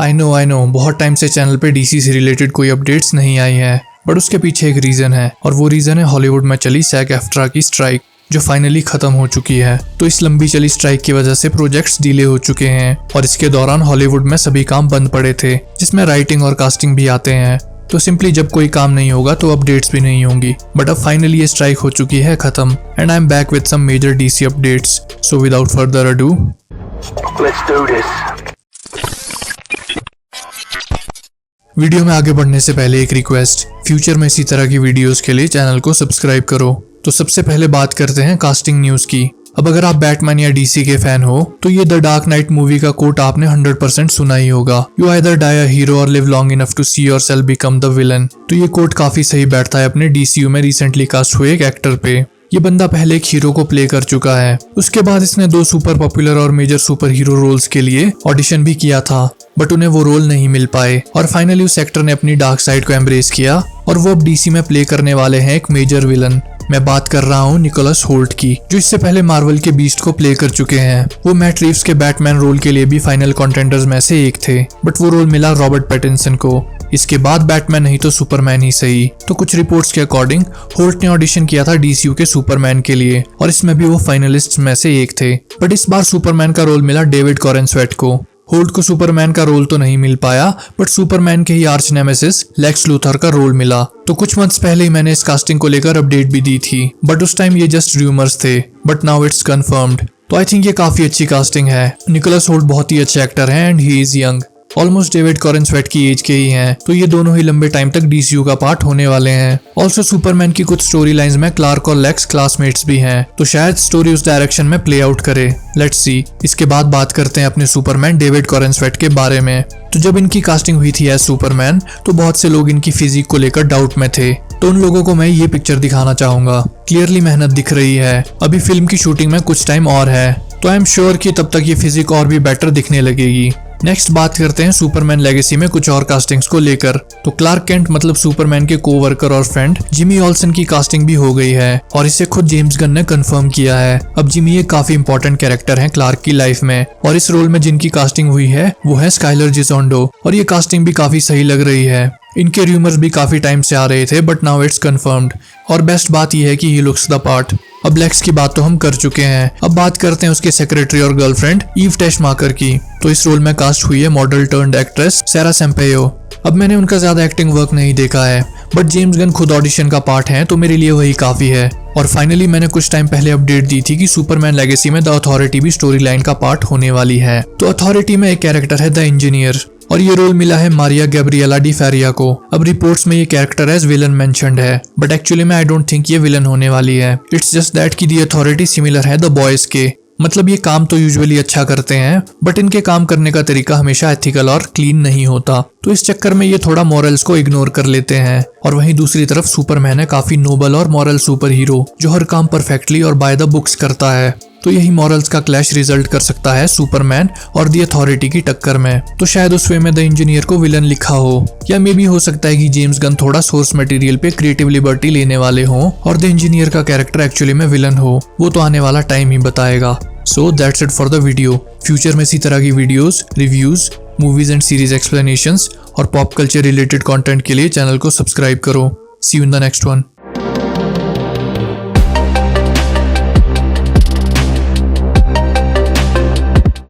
I know बहुत time से channel पे डीसी से रिलेटेड कोई अपडेट्स नहीं आई है, बट उसके पीछे एक रीजन है और वो रीजन है हॉलीवुड में चली SAG-AFTRA की स्ट्राइक जो फाइनली खत्म हो चुकी है। तो इस लंबी चली स्ट्राइक की वजह से प्रोजेक्ट्स डिले हो चुके हैं और इसके दौरान हॉलीवुड में सभी काम बंद पड़े थे, जिसमें राइटिंग और कास्टिंग भी आते हैं। तो सिंपली जब कोई काम नहीं होगा तो अपडेट्स भी नहीं होंगी। बट अब फाइनली ये स्ट्राइक हो चुकी है खत्म and I am back with some major DC updates. So without further ado, let's do this. Video में आगे बढ़ने से पहले एक रिक्वेस्ट, फ्यूचर में इसी तरह की वीडियोस के लिए चैनल को सब्सक्राइब करो। तो सबसे पहले बात करते हैं कास्टिंग न्यूज की। अब अगर आप बैटमैन या डीसी के फैन हो तो ये द डार्क नाइट मूवी का कोट आपने 100% सुना ही होगा, you either die a hero और live long enough to see yourself become the villain. तो ये कोट काफी सही बैठता है अपने DCU में रिसेंटली कास्ट हुए एक एक्टर पे। ये बंदा पहले एक हीरो को प्ले कर चुका है, उसके बाद इसने 2 सुपर पॉपुलर और मेजर सुपर हीरो रोल्स के लिए ऑडिशन भी किया था, बट उन्हें वो रोल नहीं मिल पाए और फाइनली उस एक्टर ने अपनी डार्क साइड को एम्ब्रेस किया और वो अब DC में प्ले करने वाले हैं एक मेजर विलन। मैं बात कर रहा हूँ निकोलस होल्ट की, जो इससे पहले मार्वल के बीस्ट को प्ले कर चुके हैं। वो मैट रीव्स के बैटमैन रोल के लिए भी फाइनल कंटेंडर्स में से एक थे, बट वो रोल मिला रॉबर्ट पैटिंसन को। इसके बाद बैटमैन नहीं तो सुपरमैन ही सही। तो कुछ रिपोर्ट्स के अकॉर्डिंग होल्ट ने ऑडिशन किया था DCU के सुपरमैन के लिए और इसमें भी वो फाइनलिस्ट में से एक थे, बट इस बार सुपरमैन का रोल मिला डेविड कॉरेनस्वेट को। होल्ट को सुपरमैन का रोल तो नहीं मिल पाया, बट सुपरमैन के ही आर्च नेमेसिस लेक्स लूथर का रोल मिला। तो कुछ मंथ्स पहले ही मैंने इस कास्टिंग को लेकर अपडेट भी दी थी, बट उस टाइम ये जस्ट रूमर्स थे, बट नाउ इट्स कंफर्म्ड। तो आई थिंक ये काफी अच्छी कास्टिंग है। निकोलस होल्ट बहुत ही अच्छे एक्टर हैं and he is young, almost David Corenswet की एज के ही हैं, तो ये दोनों ही लंबे टाइम तक DCU का पार्ट होने वाले हैं। ऑल्सो सुपरमैन की कुछ स्टोरी लाइंस में क्लार्क और लेक्स क्लासमेट्स भी हैं, तो शायद स्टोरी उस डायरेक्शन में प्ले आउट करे। Let's see. इसके बाद बात करते हैं अपने सुपरमैन डेविड कॉरेनस्वेट के बारे में। तो जब इनकी कास्टिंग हुई थी एज सुपरमैन तो बहुत से लोग इनकी फिजिक को लेकर डाउट में थे, तो उन लोगों को मैं ये पिक्चर दिखाना चाहूंगा। क्लियरली मेहनत दिख रही है। अभी फिल्म की शूटिंग में कुछ टाइम और है, तो आई एम श्योर कि तब तक ये फिजिक और भी बेटर दिखने लगेगी। नेक्स्ट बात करते हैं सुपरमैन लेगेसी में कुछ और कास्टिंग्स को लेकर। तो क्लार्क केंट मतलब सुपरमैन के कोवर्कर और फ्रेंड जिमी ऑल्सन की कास्टिंग भी हो गई है और इसे खुद जेम्स गन ने कंफर्म किया है। अब जिमी एक काफी इंपॉर्टेंट कैरेक्टर है क्लार्क की लाइफ में और इस रोल में जिनकी कास्टिंग हुई है वो है स्काइलर जिसोंडो और ये कास्टिंग भी काफी सही लग रही है। इनके रूमर्स भी काफी टाइम से आ रहे थे, बट नाउ इट्स कंफर्म्ड और बेस्ट बात यह है कि ही लुक्स द पार्ट। अब लेक्स की बात तो हम कर चुके हैं, अब बात करते हैं उसके सेक्रेटरी और गर्लफ्रेंड ईव टेशमाकर की। तो इस रोल में कास्ट हुई है मॉडल टर्न्ड एक्ट्रेस सारा सैम्पेयो। अब मैंने उनका ज्यादा एक्टिंग वर्क नहीं देखा है, बट जेम्स गन खुद ऑडिशन का पार्ट है तो मेरे लिए वही काफी है। और फाइनली मैंने कुछ टाइम पहले अपडेट दी थी कि सुपरमैन लेगेसी में द अथॉरिटी भी स्टोरी लाइन का पार्ट होने वाली है। तो अथॉरिटी में एक कैरेक्टर है द इंजीनियर और ये रोल मिला है मारिया गैब्रिएला डी फेरिया को। अब रिपोर्ट्स में ये कैरेक्टर एज विलन मेंशन्ड है, बट एक्चुअली में आई डोंट थिंक ये विलन होने वाली है। इट्स जस्ट दैट कि द अथॉरिटी सिमिलर है द बॉयज के, मतलब ये काम तो यूजुअली अच्छा करते हैं, बट इनके काम करने का तरीका हमेशा एथिकल और क्लीन नहीं होता, तो इस चक्कर में ये थोड़ा मॉरल्स को इग्नोर कर लेते हैं। और वहीं दूसरी तरफ सुपरमैन है काफी नोबल और मॉरल सुपर हीरो जो हर काम परफेक्टली और बाय द बुक्स करता है। तो यही मॉरल्स का क्लैश रिजल्ट कर सकता है सुपरमैन और द अथॉरिटी की टक्कर में। तो शायद उस वे में द इंजीनियर को विलन लिखा हो, या मे भी हो सकता है कि जेम्स गन थोड़ा सोर्स मटेरियल पे क्रिएटिव लिबर्टी लेने वाले हों और द इंजीनियर का कैरेक्टर एक्चुअली में विलन हो। वो तो आने वाला टाइम ही बताएगा। So that's it for the video. Future में इसी तरह की videos, reviews, movies and series explanations और पॉप कल्चर रिलेटेड कंटेंट के लिए चैनल को सब्सक्राइब करो। See you in the next one.